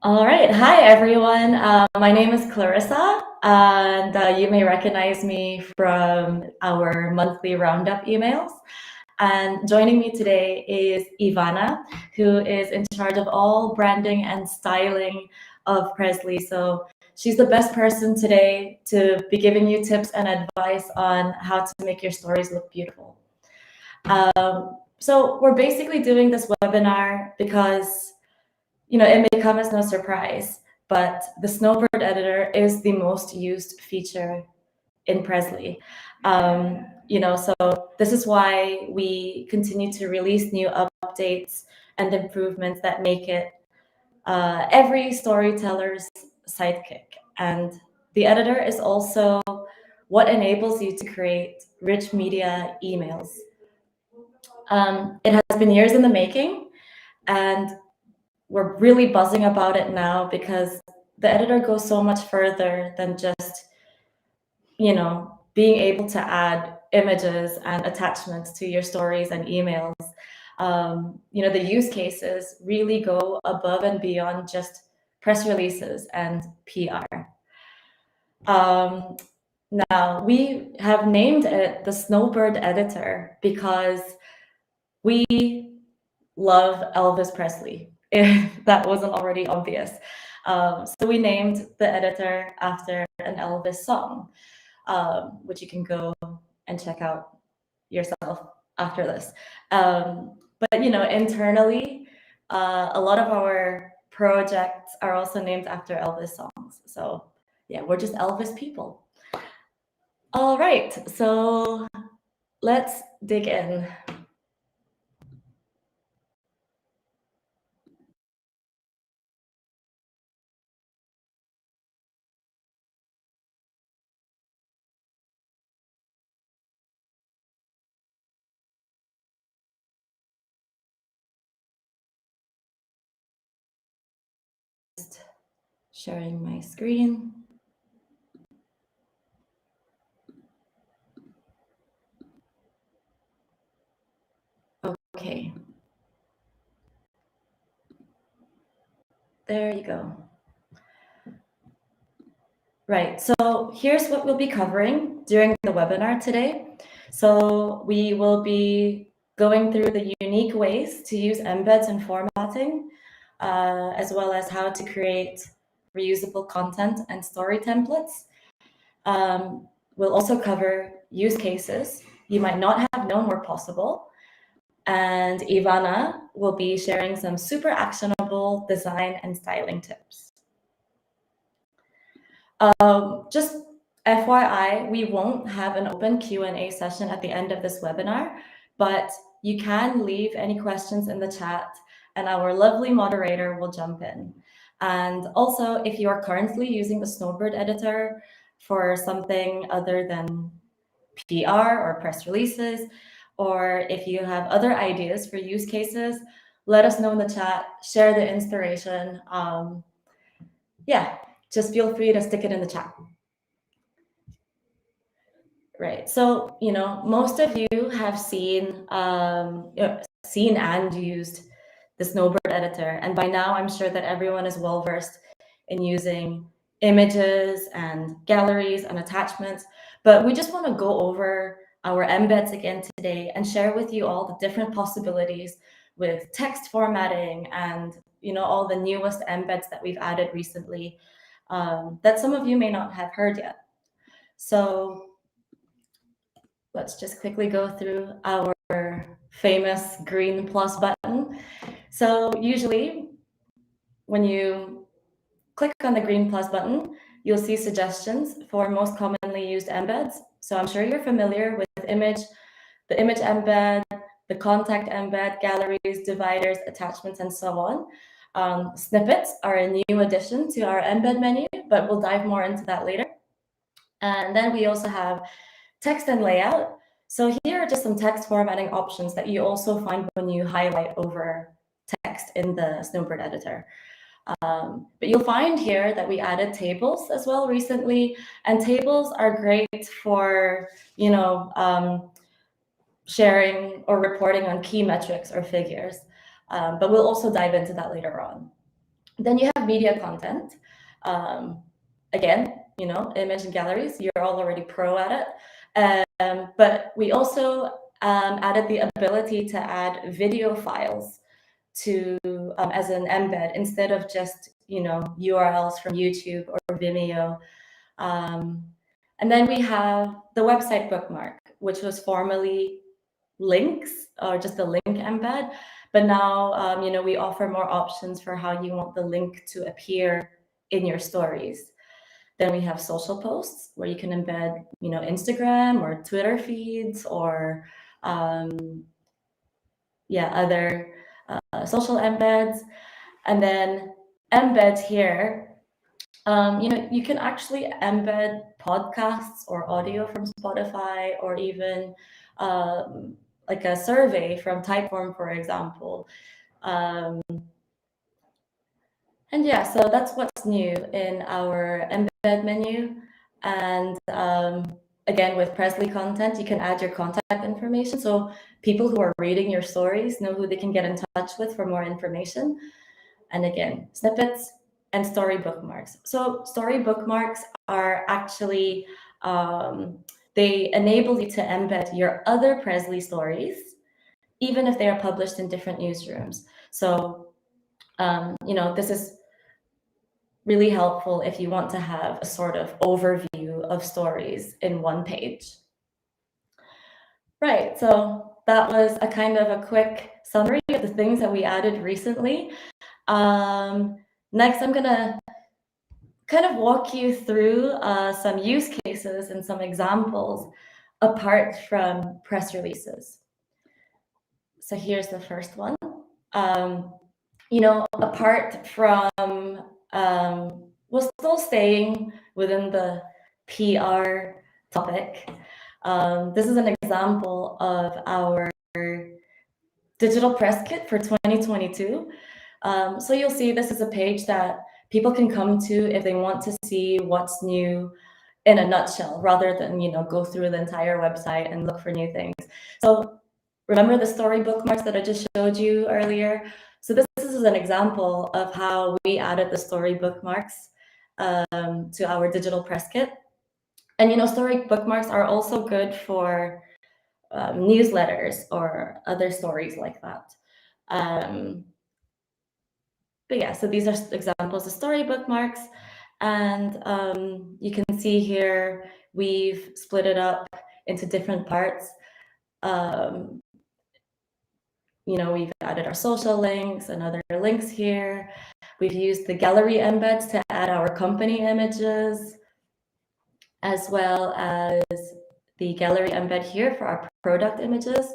All right. Hi, everyone. My name is Clarissa, and you may recognize me from our monthly roundup emails. And joining me today is Ivana, who is in charge of all branding and styling of Prezly. So she's the best person today to be giving you tips and advice on how to make your stories look beautiful. So we're basically doing this webinar because it may come as no surprise, but the Snowbird editor is the most used feature in Prezly. So this is why we continue to release new updates and improvements that make it every storyteller's sidekick. And the editor is also what enables you to create rich media emails. It has been years in the making, and we're really buzzing about it now because the editor goes so much further than just, being able to add images and attachments to your stories and emails. The use cases really go above and beyond just press releases and PR. Now, we have named it the Snowbird editor because we love Elvis Presley, if that wasn't already obvious. So we named the editor after an Elvis song, which you can go and check out yourself after this. But internally, a lot of our projects are also named after Elvis songs. So yeah, we're just Elvis people. All right, so let's dig in. Sharing my screen. Okay. There you go. Right, so here's what we'll be covering during the webinar today. So we will be going through the unique ways to use embeds and formatting, as well as how to create reusable content and story templates. We'll also cover use cases you might not have known were possible. And Ivana will be sharing some super actionable design and styling tips. Just FYI, we won't have an open Q&A session at the end of this webinar, but you can leave any questions in the chat and our lovely moderator will jump in. And also, if you are currently using the Snowbird editor for something other than PR or press releases, or if you have other ideas for use cases, let us know in the chat, share the inspiration. Yeah, just feel free to stick it in the chat. Right. So, most of you have seen and used the Snowbird editor. And by now, I'm sure that everyone is well versed in using images and galleries and attachments. But we just want to go over our embeds again today and share with you all the different possibilities with text formatting and, all the newest embeds that we've added recently that some of you may not have heard yet. So let's just quickly go through our famous green plus button. So usually when you click on the green plus button, you'll see suggestions for most commonly used embeds. So I'm sure you're familiar with the image embed, the contact embed, galleries, dividers, attachments, and so on. Snippets are a new addition to our embed menu, but we'll dive more into that later. And then we also have text and layout. So here are just some text formatting options that you also find when you highlight over text in the Snowbird editor. But you'll find here that we added tables as well recently, and tables are great for, sharing or reporting on key metrics or figures. But we'll also dive into that later on. Then you have media content. Again, image and galleries, you're all already pro at it. But we also added the ability to add video files to as an embed instead of just URLs from YouTube or Vimeo. And then we have the website bookmark, which was formerly links or just a link embed, but now we offer more options for how you want the link to appear in your stories. Then we have social posts where you can embed Instagram or Twitter feeds or other social embeds. And then embeds here, you can actually embed podcasts or audio from Spotify, or even like a survey from Typeform, for example. And yeah, so that's what's new in our embed menu. And again, with Prezly content, you can add your contact information. So people who are reading your stories know who they can get in touch with for more information. And again, snippets and story bookmarks. So story bookmarks are actually, they enable you to embed your other Prezly stories, even if they are published in different newsrooms. So, this is really helpful if you want to have a sort of overview of stories in one page. Right, so that was a kind of a quick summary of the things that we added recently. Next, I'm gonna kind of walk you through some use cases and some examples apart from press releases. So here's the first one. Apart from, we're still staying within the PR topic. This is an example of our digital press kit for 2022. So you'll see this is a page that people can come to if they want to see what's new in a nutshell, rather than go through the entire website and look for new things. So remember the story bookmarks that I just showed you earlier? So this is an example of how we added the story bookmarks to our digital press kit. And story bookmarks are also good for newsletters or other stories like that. But yeah, so these are examples of story bookmarks. And you can see here, we've split it up into different parts. We've added our social links and other links here. We've used the gallery embeds to add our company images, as well as the gallery embed here for our product images.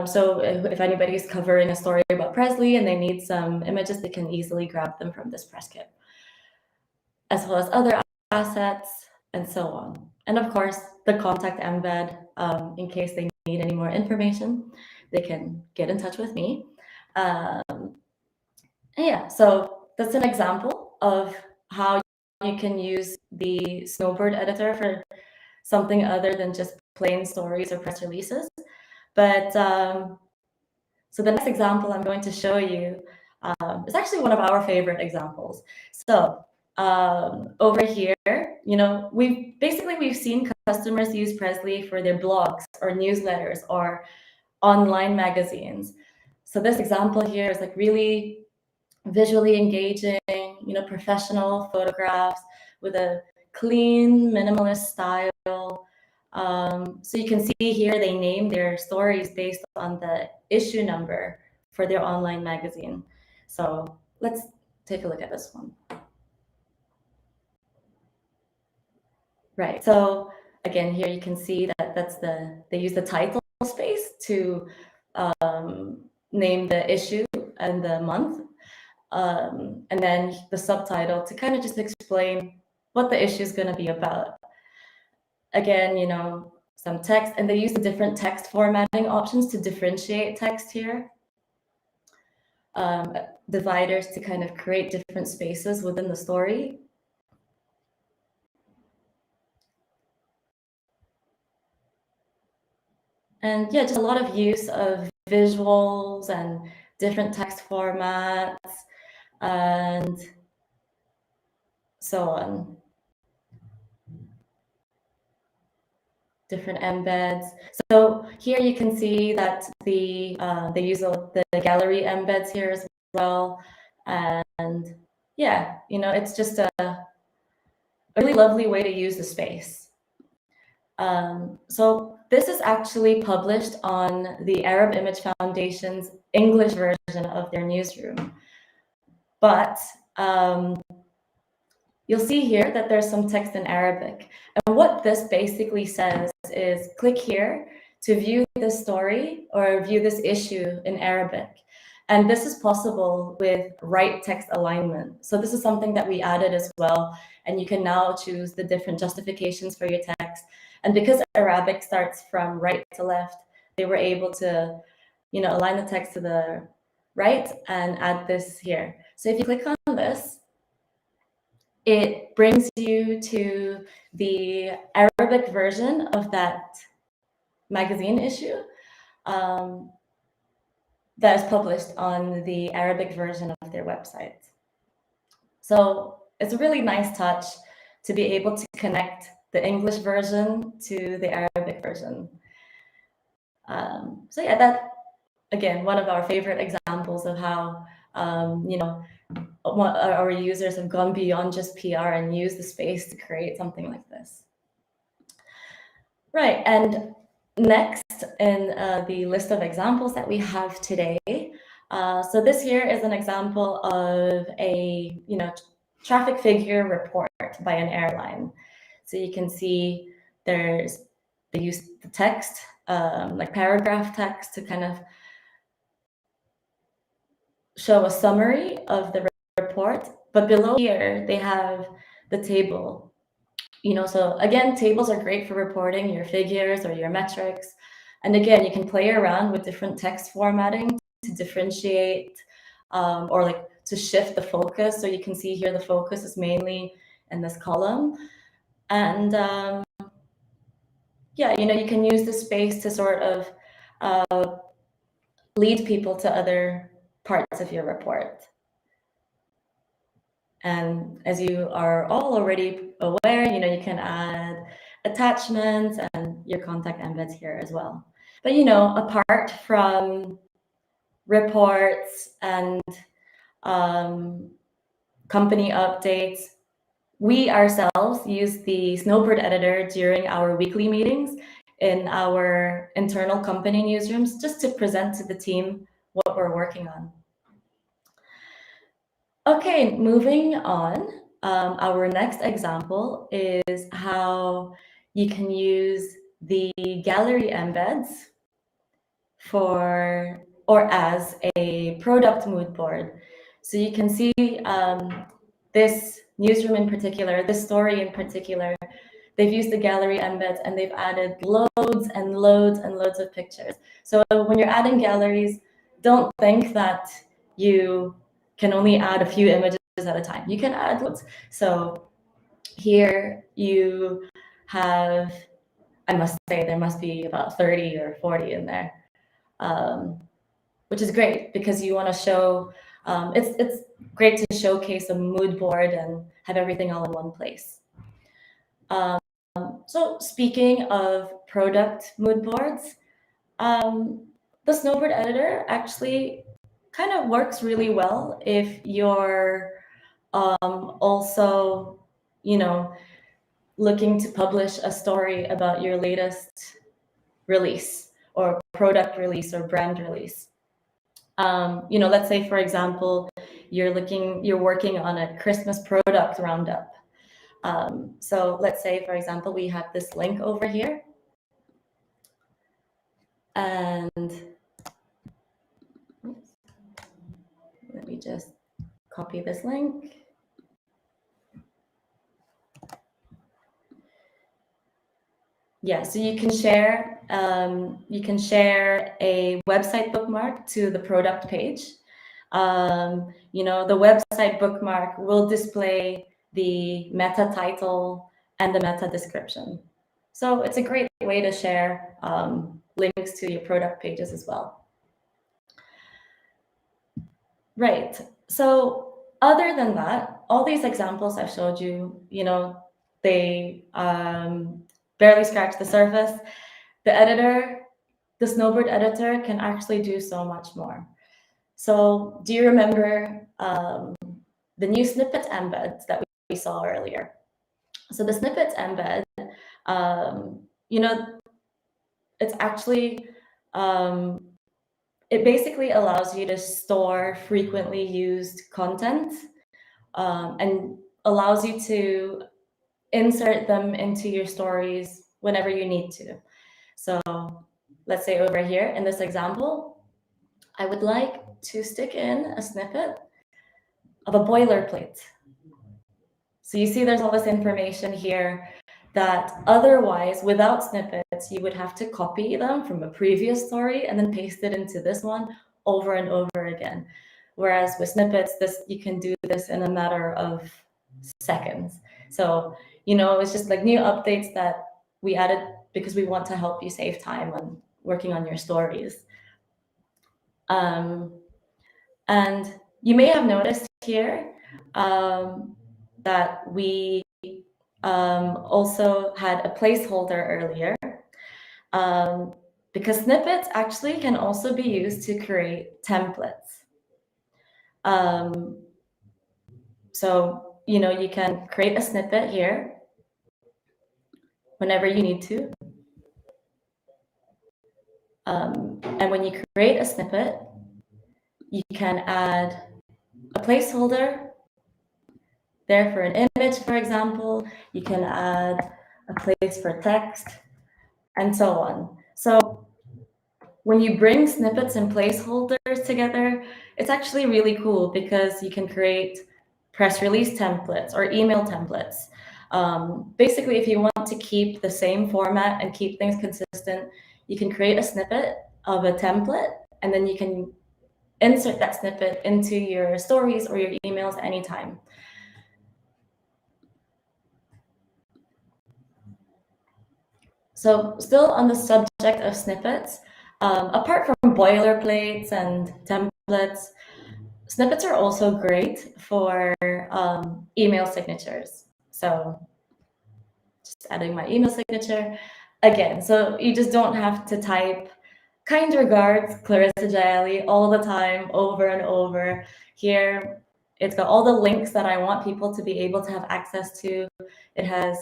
So if anybody is covering a story about Prezly and they need some images, they can easily grab them from this press kit, as well as other assets and so on. And of course, the contact embed, in case they need any more information, they can get in touch with me. And yeah, so that's an example of how you can use the Snowbird editor for something other than just plain stories or press releases. But so the next example I'm going to show you is actually one of our favorite examples. So over here, we've seen customers use Prezly for their blogs or newsletters or online magazines. So this example here is like really visually engaging, professional photographs with a clean, minimalist style. So you can see here they name their stories based on the issue number for their online magazine. So let's take a look at this one. Right, so again, here you can see that they use the title space to name the issue and the month. And then the subtitle to kind of just explain what the issue is going to be about. Again, some text, and they use the different text formatting options to differentiate text here. Dividers to kind of create different spaces within the story. And yeah, just a lot of use of visuals and different text formats. and so on. Different embeds. So here you can see that they use the gallery embeds here as well. And yeah, it's just a really lovely way to use the space. So this is actually published on the Arab Image Foundation's English version of their newsroom. But you'll see here that there's some text in Arabic. And what this basically says is click here to view this story or view this issue in Arabic. And this is possible with right text alignment. So this is something that we added as well. And you can now choose the different justifications for your text. And because Arabic starts from right to left, they were able to, align the text to the right and add this here. So if you click on this, it brings you to the Arabic version of that magazine issue that is published on the Arabic version of their website. So it's a really nice touch to be able to connect the English version to the Arabic version. So yeah, that, again, one of our favorite examples of how, our users have gone beyond just PR and used the space to create something like this. Right, and next in the list of examples that we have today, so this here is an example of a traffic figure report by an airline. So you can see they use the text, like paragraph text, to kind of show a summary of the report, but below here they have the table. So again, tables are great for reporting your figures or your metrics. And again, you can play around with different text formatting to differentiate or like to shift the focus. So you can see here the focus is mainly in this column. And yeah, you can use the space to sort of lead people to other parts of your report. And as you are all already aware, you can add attachments and your contact embeds here as well. But apart from reports and company updates, we ourselves use the Snowbird editor during our weekly meetings in our internal company newsrooms, just to present to the team what we're working on. Okay, moving on. Our next example is how you can use the gallery embeds for or as a product mood board. So you can see this newsroom in particular, this story in particular, they've used the gallery embeds and they've added loads and loads and loads of pictures. So when you're adding galleries, don't think that you can only add a few images at a time. You can add loads. So here you have, I must say, there must be about 30 or 40 in there, which is great because you want to show, it's great to showcase a mood board and have everything all in one place. So speaking of product mood boards, the Snowbird editor actually kind of works really well if you're also, looking to publish a story about your latest release or product release or brand release. Let's say, for example, you're working on a Christmas product roundup. So let's say, for example, we have this link over here. And let me just copy this link. Yeah, so you can share a website bookmark to the product page. The website bookmark will display the meta title and the meta description. So it's a great way to share links to your product pages as well. Right. So other than that, all these examples I've showed you, they barely scratch the surface. The editor, the Snowbird editor, can actually do so much more. So do you remember the new snippet embeds that we saw earlier? So the snippets embed, it's actually, it basically allows you to store frequently used content and allows you to insert them into your stories whenever you need to. So let's say over here in this example, I would like to stick in a snippet of a boilerplate. So you see there's all this information here that otherwise, without snippets, you would have to copy them from a previous story and then paste it into this one over and over again. Whereas with snippets, you can do this in a matter of seconds. So, it's just like new updates that we added because we want to help you save time on working on your stories. And you may have noticed here that we also had a placeholder earlier, because snippets actually can also be used to create templates. So, you can create a snippet here whenever you need to. And when you create a snippet, you can add a placeholder there for an image, for example. You can add a place for text, and so on. So when you bring snippets and placeholders together, it's actually really cool because you can create press release templates or email templates. Basically, if you want to keep the same format and keep things consistent, you can create a snippet of a template, and then you can insert that snippet into your stories or your emails anytime. So still on the subject of snippets, apart from boilerplates and templates, snippets are also great for email signatures. So just adding my email signature again. So you just don't have to type kind regards, Clarissa Jaeli, all the time, over and over. Here, it's got all the links that I want people to be able to have access to. It has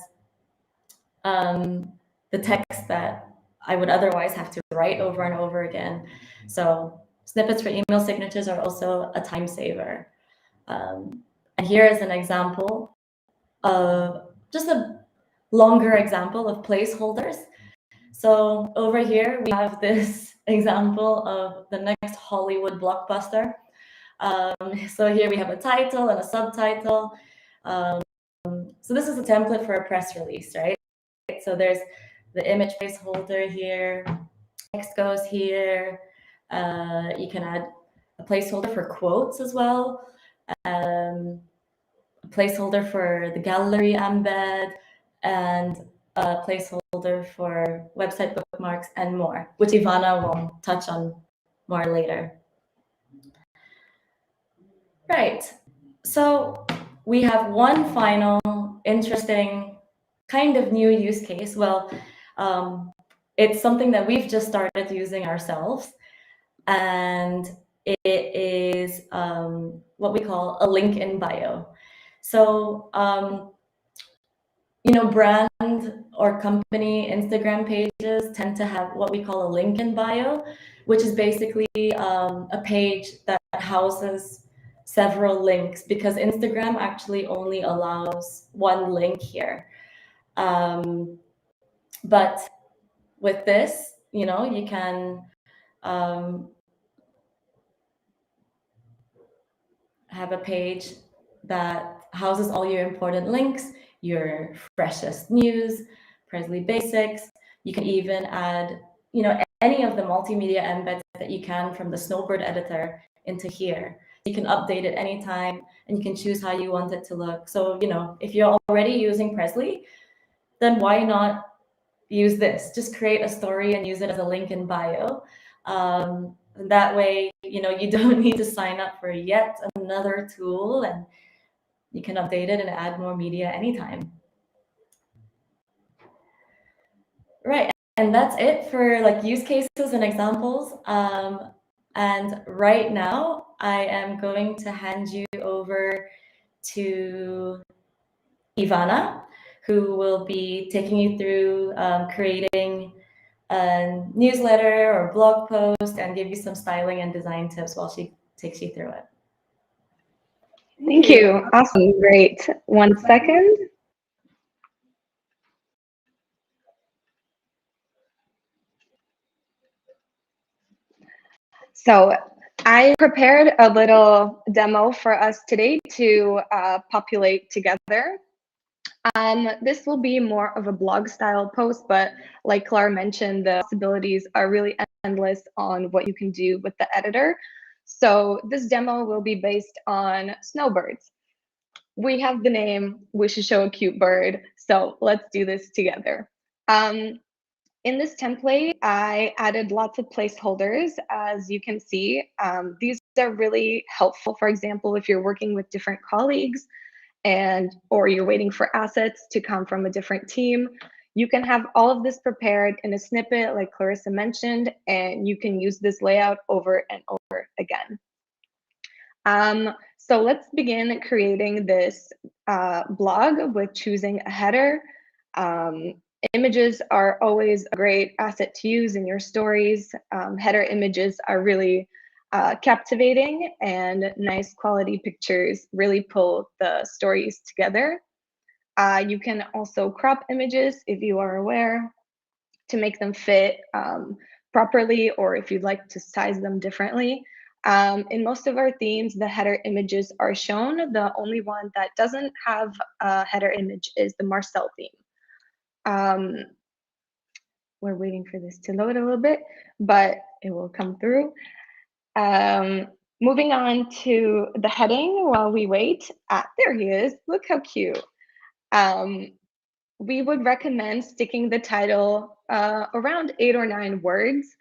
the text that I would otherwise have to write over and over again. So snippets for email signatures are also a time saver. And here is an example of just a longer example of placeholders. So over here, we have this example of the next Hollywood blockbuster. So here we have a title and a subtitle. So this is a template for a press release, right? So there's the image placeholder here, text goes here. You can add a placeholder for quotes as well, a placeholder for the gallery embed, and a placeholder for website bookmarks and more, which Ivana will touch on more later. Right, so we have one final interesting kind of new use case. Well, it's something that we've just started using ourselves, and it is what we call a link in bio. So, brand or company Instagram pages tend to have what we call a link in bio, which is basically a page that houses several links, because Instagram actually only allows one link here. But with this, you can have a page that houses all your important links, your freshest news, Prezly basics. You can even add, any of the multimedia embeds that you can from the Snowbird editor into here. You can update it anytime, and you can choose how you want it to look. So, if you're already using Prezly, then why not use this? Just create a story and use it as a link in bio. That way, you don't need to sign up for yet another tool, and you can update it and add more media anytime. Right. And that's it for like use cases and examples. And right now, I am going to hand you over to Ivana, who will be taking you through creating a newsletter or blog post and give you some styling and design tips while she takes you through it. Thank you. Awesome. Great. 1 second. So I prepared a little demo for us today to populate together. This will be more of a blog style post, but like Clara mentioned, the possibilities are really endless on what you can do with the editor. So this demo will be based on snowbirds. We have the name, we should show a cute bird. So let's do this together. In this template, I added lots of placeholders, as you can see. These are really helpful. For example, if you're working with different colleagues or you're waiting for assets to come from a different team, you can have all of this prepared in a snippet, like Clarissa mentioned, and you can use this layout over and over again. So let's begin creating this blog with choosing a header. Images are always a great asset to use in your stories. Header images are really captivating, and nice quality pictures really pull the stories together. You can also crop images if you are aware to make them fit properly, or if you'd like to size them differently. In most of our themes, the header images are shown. The only one that doesn't have a header image is the Marcel theme. We're waiting for this to load a little bit, but it will come through. Moving on to the heading while we wait. There he is. Look how cute. We would recommend sticking the title around 8 or 9 words,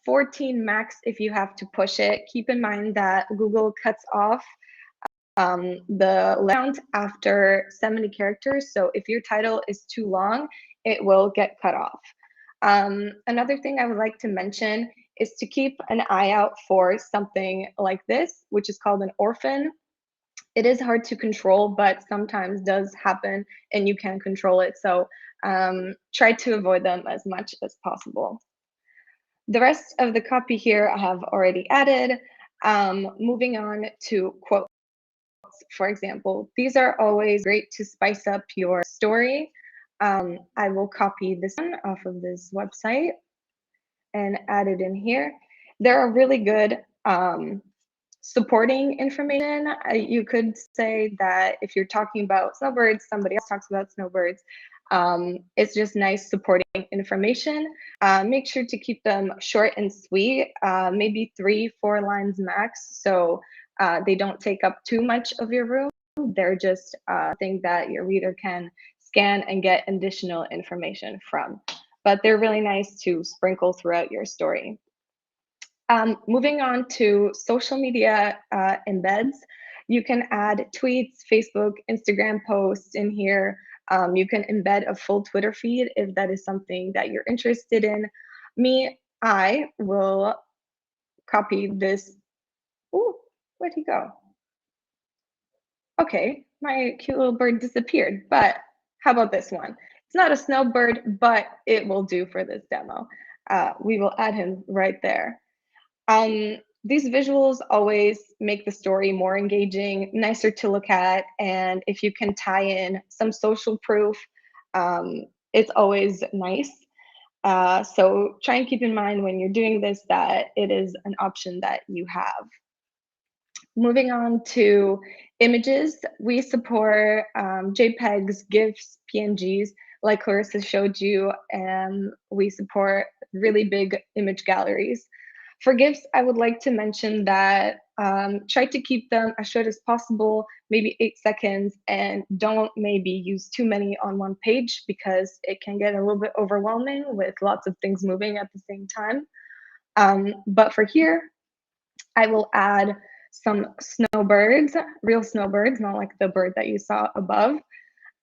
14 max if you have to push it. Keep in mind that Google cuts off the length after 70 characters. So if your title is too long, it will get cut off. Another thing I would like to mention is to keep an eye out for something like this, which is called an orphan. It is hard to control, but sometimes does happen and you can control it. So try to avoid them as much as possible. The rest of the copy here I have already added. Moving on to quotes, for example. These are always great to spice up your story. I will copy this one off of this website and add it in here. There are really good supporting information. You could say that if you're talking about snowbirds, somebody else talks about snowbirds. It's just nice supporting information. Make sure to keep them short and sweet, maybe 3-4 lines max, so they don't take up too much of your room. They're just things that your reader can scan and get additional information from. But they're really nice to sprinkle throughout your story. Moving on to social media embeds, you can add tweets, Facebook, Instagram posts in here. You can embed a full Twitter feed if that is something that you're interested in. I will copy this. Ooh, where'd he go? Okay, my cute little bird disappeared, but how about this one? It's not a snowbird, but it will do for this demo. We will add him right there. These visuals always make the story more engaging, nicer to look at, and if you can tie in some social proof, it's always nice. So try and keep in mind when you're doing this that it is an option that you have. Moving on to images, we support JPEGs, GIFs, PNGs, like Clarissa showed you, and we support really big image galleries. For GIFs, I would like to mention that try to keep them as short as possible, maybe 8 seconds, and don't maybe use too many on one page because it can get a little bit overwhelming with lots of things moving at the same time. But for here, I will add some snowbirds, real snowbirds, not like the bird that you saw above,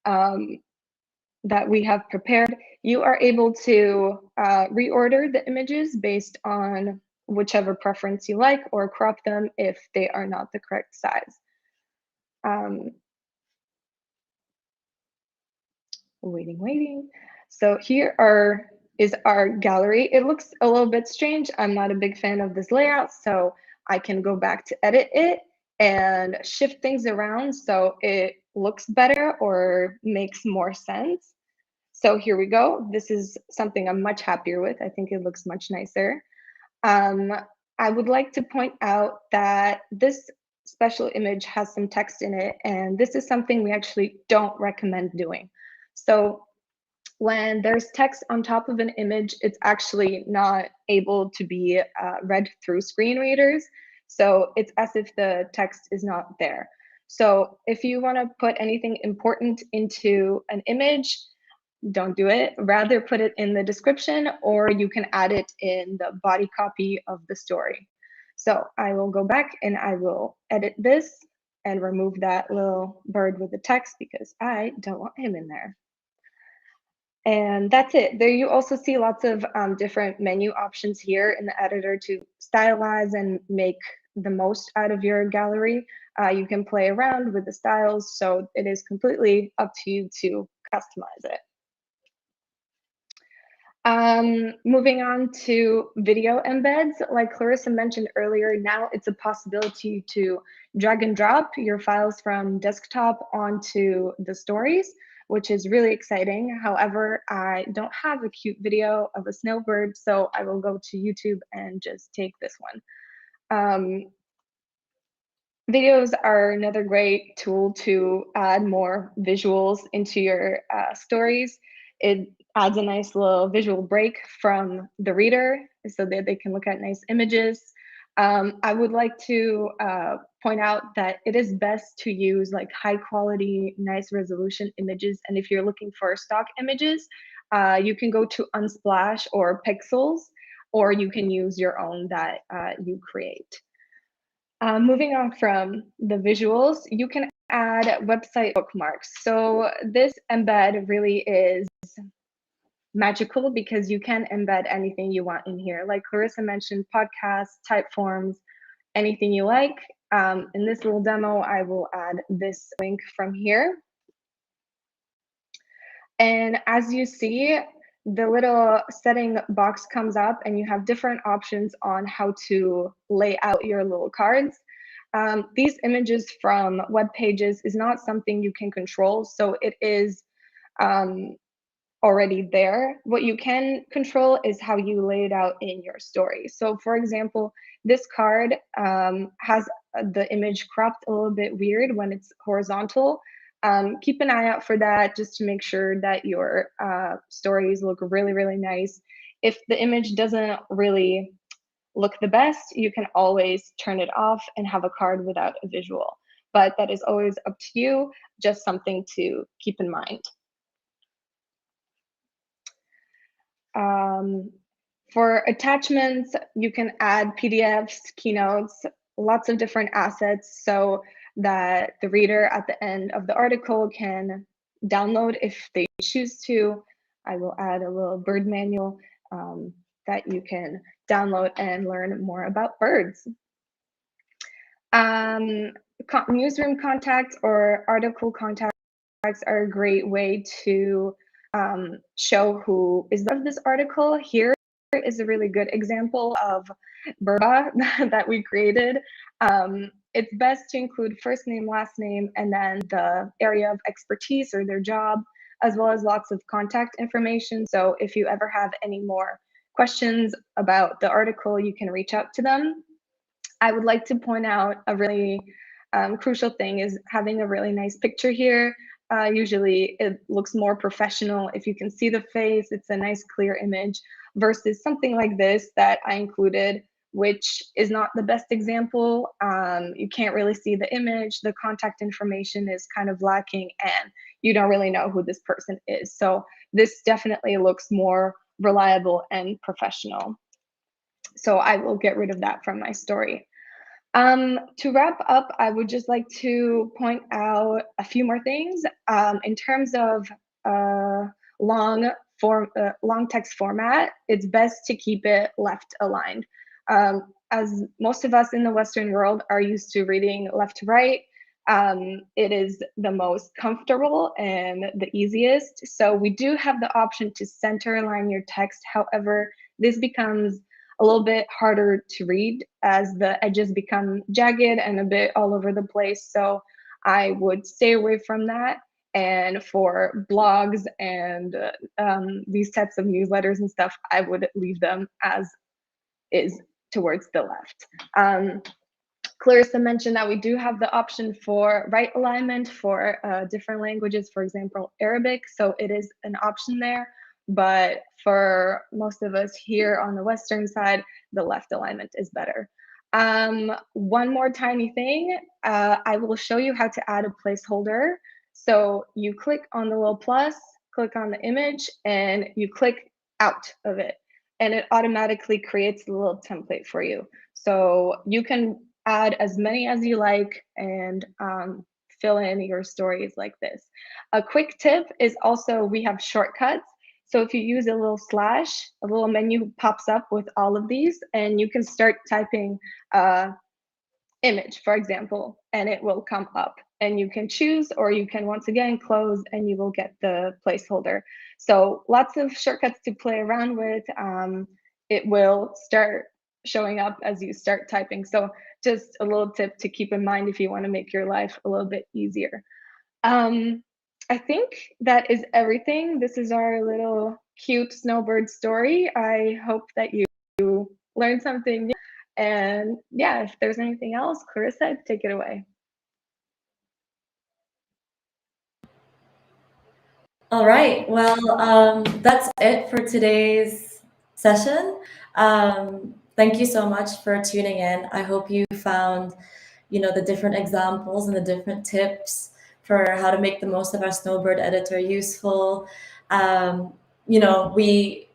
that we have prepared. You are able to reorder the images based on whichever preference you like, or crop them if they are not the correct size. Waiting. So here is our gallery. It looks a little bit strange. I'm not a big fan of this layout, so I can go back to edit it and shift things around so it looks better or makes more sense. So here we go. This is something I'm much happier with. I think it looks much nicer. I would like to point out that this special image has some text in it, and this is something we actually don't recommend doing. So when there's text on top of an image, it's actually not able to be read through screen readers. So it's as if the text is not there. So if you want to put anything important into an image, don't do it. Rather put it in the description, or you can add it in the body copy of the story. So I will go back and I will edit this and remove that little bird with the text because I don't want him in there. And that's it. There you also see lots of different menu options here in the editor to stylize and make the most out of your gallery. You can play around with the styles, so it is completely up to you to customize it. Moving on to video embeds, like Clarissa mentioned earlier, now it's a possibility to drag and drop your files from desktop onto the stories, which is really exciting. However, I don't have a cute video of a snowbird, so I will go to YouTube and just take this one. Videos are another great tool to add more visuals into your stories. It adds a nice little visual break from the reader so that they can look at nice images. I would like to point out that it is best to use like high quality, nice resolution images. And if you're looking for stock images, you can go to Unsplash or Pixels, or you can use your own that you create. Moving on from the visuals, you can add website bookmarks. So this embed really is magical because you can embed anything you want in here. Like Clarissa mentioned, podcasts, type forms, anything you like. In this little demo, I will add this link from here. And as you see, the little setting box comes up and you have different options on how to lay out your little cards. These images from web pages is not something you can control, so it is already there. What you can control is how you lay it out in your story. So for example, this card has the image cropped a little bit weird when it's horizontal. Keep an eye out for that just to make sure that your stories look really, really nice. If the image doesn't really look the best, you can always turn it off and have a card without a visual. But that is always up to you, just something to keep in mind. For attachments, you can add PDFs, keynotes, lots of different assets so that the reader at the end of the article can download if they choose to. I will add a little bird manual that you can download and learn more about birds. Newsroom contacts or article contacts are a great way to show who is of this article. Here is a really good example of Burba that we created. It's best to include first name, last name, and then the area of expertise or their job, as well as lots of contact information. So if you ever have any more questions about the article, you can reach out to them. I would like to point out a really crucial thing is having a really nice picture here. Usually it looks more professional if you can see the face. It's a nice clear image versus something like this that I included, which is not the best example. You can't really see the image. The contact information is kind of lacking and you don't really know who this person is. So this definitely looks more reliable and professional. So I will get rid of that from my story. To wrap up, I would just like to point out a few more things. In terms of long long text format, it's best to keep it left aligned. As most of us in the Western world are used to reading left to right, it is the most comfortable and the easiest. So we do have the option to center align your text. However, this becomes a little bit harder to read as the edges become jagged and a bit all over the place. So I would stay away from that. And for blogs and these types of newsletters and stuff, I would leave them as is towards the left. Clarissa mentioned that we do have the option for right alignment for different languages, for example, Arabic. So it is an option there. But for most of us here on the Western side, the left alignment is better. One more tiny thing, I will show you how to add a placeholder. So you click on the little plus, click on the image, and you click out of it. And it automatically creates a little template for you. So you can add as many as you like and fill in your stories like this. A quick tip is also we have shortcuts. So if you use a little slash, a little menu pops up with all of these, and you can start typing image, for example, and it will come up. And you can choose, or you can once again close, and you will get the placeholder. So lots of shortcuts to play around with. It will start showing up as you start typing. So just a little tip to keep in mind if you want to make your life a little bit easier. I think that is everything. This is our little cute snowbird story. I hope that you learned something new. And yeah, if there's anything else, Clarissa, take it away. All right. Well, that's it for today's session. Thank you so much for tuning in. I hope you found, the different examples and the different tips for how to make the most of our Snowbird editor useful. We,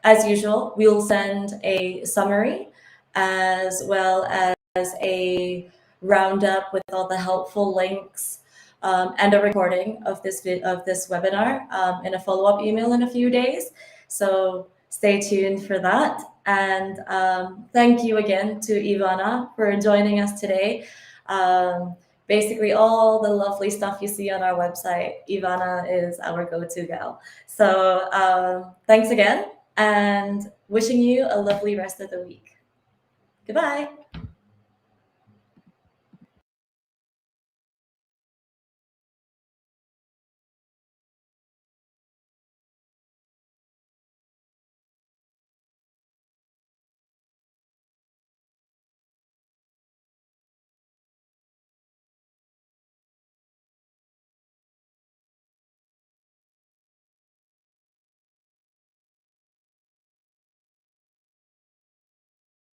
as usual, we'll send a summary as well as a roundup with all the helpful links and a recording of this webinar in a follow-up email in a few days. So stay tuned for that. And thank you again to Ivana for joining us today. Basically, all the lovely stuff you see on our website, Ivana is our go-to gal. So thanks again, and wishing you a lovely rest of the week. Goodbye.